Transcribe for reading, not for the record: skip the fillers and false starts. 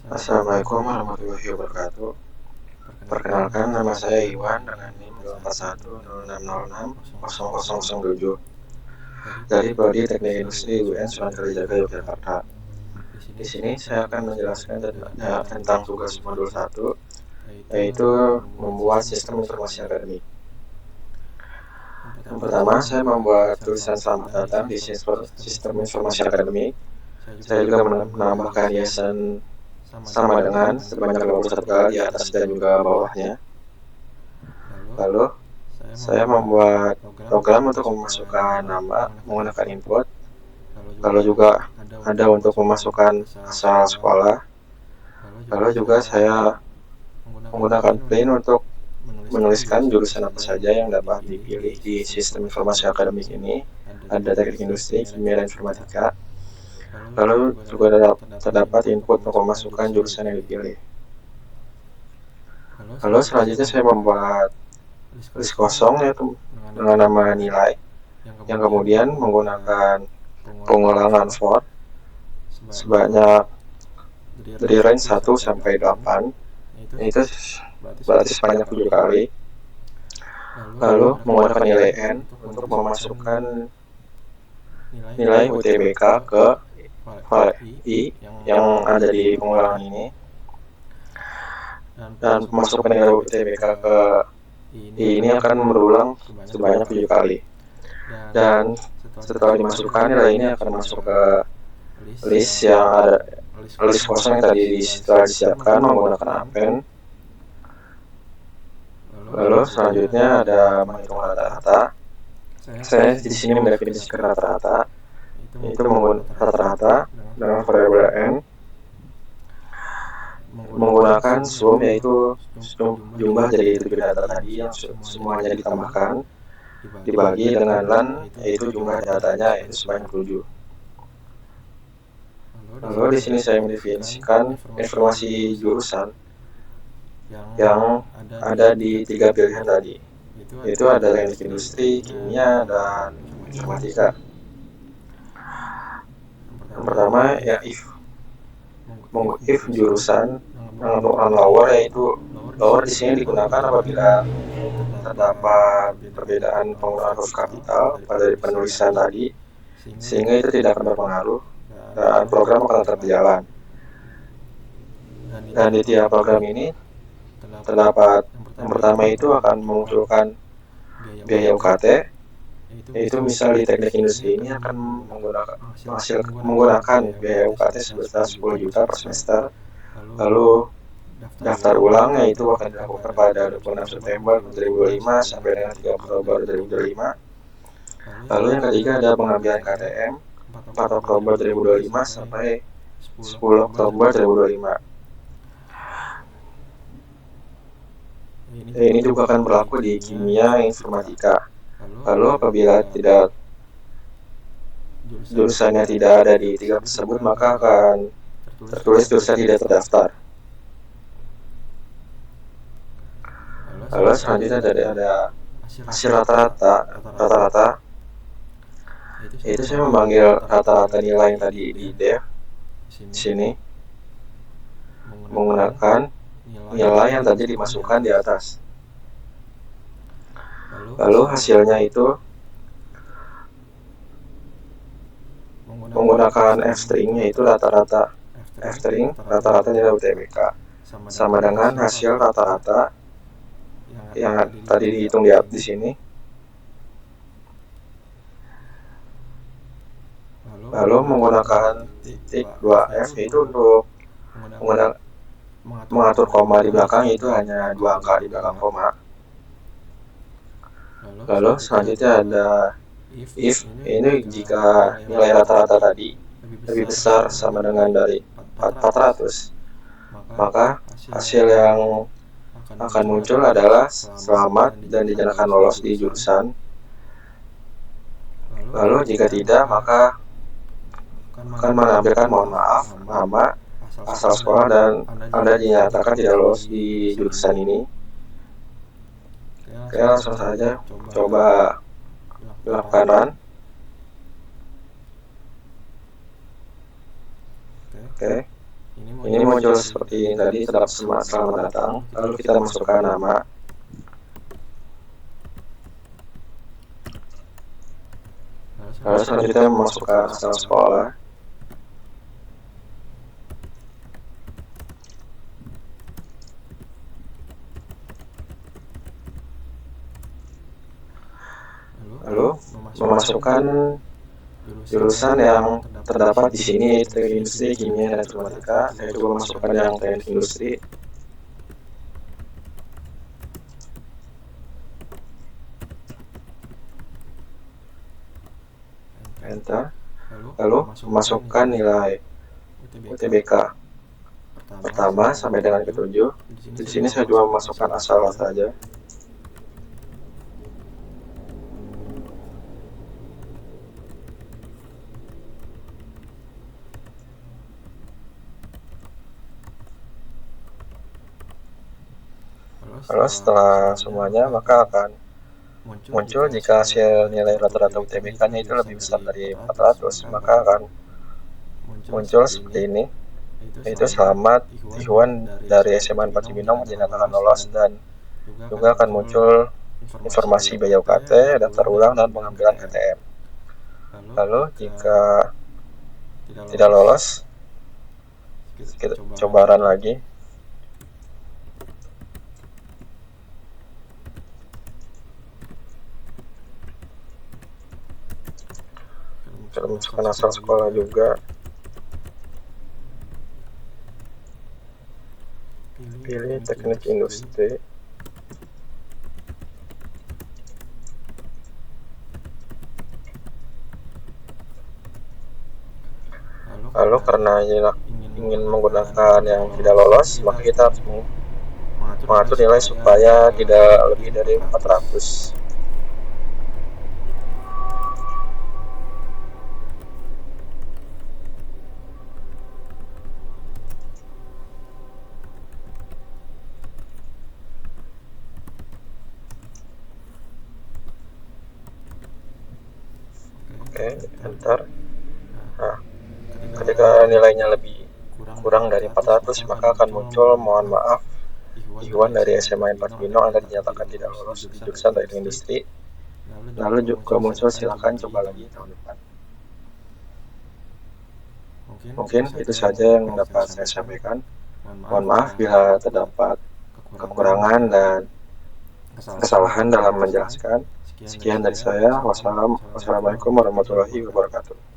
Assalamualaikum warahmatullahi wabarakatuh. Perkenalkan, nama saya Iwan dengan NIM 24106060007 dari Prodi Teknik Industri UN Sunan Kalijaga, Yogyakarta. Di sini saya akan menjelaskan tentang tugas modul 1, yaitu membuat sistem informasi akademik. Yang pertama, saya membuat tulisan selamat datang di sistem informasi akademik. Saya juga menambahkan hiasan sama dengan sebanyak 51 kali di atas dan juga bawahnya. Lalu saya membuat program untuk memasukkan nama menggunakan input. Lalu juga ada untuk memasukkan asal sekolah. Lalu juga saya menggunakan print untuk menuliskan jurusan apa saja yang dapat dipilih di sistem informasi akademik ini. Ada teknik industri, kimia, dan informatika. Lalu juga terdapat input untuk memasukkan jurusan yang dipilih. Lalu selanjutnya saya membuat list kosong yaitu dengan nama nilai, yang kemudian menggunakan pengulangan for sebanyak dari range 1 sampai 8, yaitu berarti sebanyak 7 kali. Lalu menggunakan nilai n untuk memasukkan nilai UTBK ke file I yang ada di pengulangan ini, dan memasukkan nilai UTBK ke I ini akan berulang sebanyak 7 kali. Dan setelah dimasukkan, nilai ini akan masuk ke list yang ada, list kosong yang tadi setelah disiapkan menggunakan append. Lalu selanjutnya ada menghitung rata-rata. Saya di sini mendefinisikan rata-rata, yaitu menggunakan rata-rata dengan variabel n, menggunakan sum, yaitu jumlah dari 7 data tadi yang semuanya ditambahkan, dibagi dengan len, yaitu jumlah datanya, yaitu sebanyak 7. Lalu di sini saya mendefinisikan informasi jurusan yang ada di 3 pilihan tadi, yaitu ada teknik industri, kimia, dan informatika. Yang pertama ya if jurusan menggunakan lower, yaitu lower di sini digunakan apabila terdapat perbedaan penggunaan huruf kapital pada penulisan tadi, sehingga itu tidak akan berpengaruh dan program akan tetap berjalan. Dan di tiap program ini terdapat yang pertama itu akan memunculkan biaya UKT, yaitu misal di teknik industri ini akan menggunakan biaya UKT sebesar 10 juta per semester. Lalu daftar ulang, yaitu akan dilakukan pada 26 September 2025 sampai dengan 3 Oktober 2025. Lalu yang ketiga ada pengambilan KTM 4 Oktober 2025 sampai 10 Oktober 2025. Ini juga akan berlaku di kimia, informatika. Lalu apabila tidak jurusannya tidak ada di 3 tersebut, maka akan tertulis jurusan tidak terdaftar. Lalu selanjutnya ada hasil rata-rata, yaitu saya memanggil rata-rata nilai yang tadi di def di sini menggunakan nilai yang tadi dimasukkan di atas. Lalu hasilnya itu menggunakan f-string, yaitu rata-rata f-string, rata-rata nilai UTBK, sama dengan hasil rata-rata yang tadi dihitung di sini. Lalu menggunakan titik 2F, yaitu untuk mengatur koma di belakang, itu hanya 2 angka di belakang koma. Lalu selanjutnya ada if, ini jika nilai rata-rata tadi lebih besar sama dengan dari 400, maka hasil yang akan muncul adalah selamat dan dinyatakan lolos di jurusan. Lalu jika tidak, maka akan menampilkan mohon maaf, nama, asal sekolah, dan Anda dinyatakan tidak lolos di jurusan ini. Oke, langsung saja coba lakukan run. Oke. Ini muncul seperti ini tadi, terdapat selamat datang. Lalu kita masukkan nama. Lalu selanjutnya memasukkan asal sekolah. Lalu memasukkan jurusan yang terdapat di sini, yaitu industri, kimia, dan informatika. Saya coba masukkan yang teknik industri. Enter. Lalu memasukkan nilai UTBK pertama sampai dengan ke-7. Di sini saya cuma memasukkan asal saja. Lalu setelah semuanya, maka akan muncul jika hasil nilai rata-rata UTBK-nya itu lebih besar dari 400, maka akan muncul seperti ini, yaitu selamat Ikhwan dari SMA 4 Cibinong dinyatakan lolos, dan juga akan muncul informasi biaya UKT, daftar ulang, dan pengambilan KTM. Lalu jika tidak lolos, kita coba run lagi. Kita masukkan asal sekolah juga. Pilih teknik industri. Lalu karena ingin menggunakan yang tidak lolos, maka kita harus mengatur nilai supaya tidak lebih dari 400. Oke, enter. Nah, ketika nilainya lebih kurang dari 400, maka akan muncul mohon maaf Ikhwan dari SMA 4 Cibinong Anda dinyatakan tidak lolos di jurusan teknik industri. Lalu juga muncul silakan coba lagi tahun depan. Mungkin itu saja yang dapat saya sampaikan. Mohon maaf bila terdapat kekurangan dan kesalahan dalam menjelaskan. Sekian dari saya. Wassalamualaikum warahmatullahi wabarakatuh.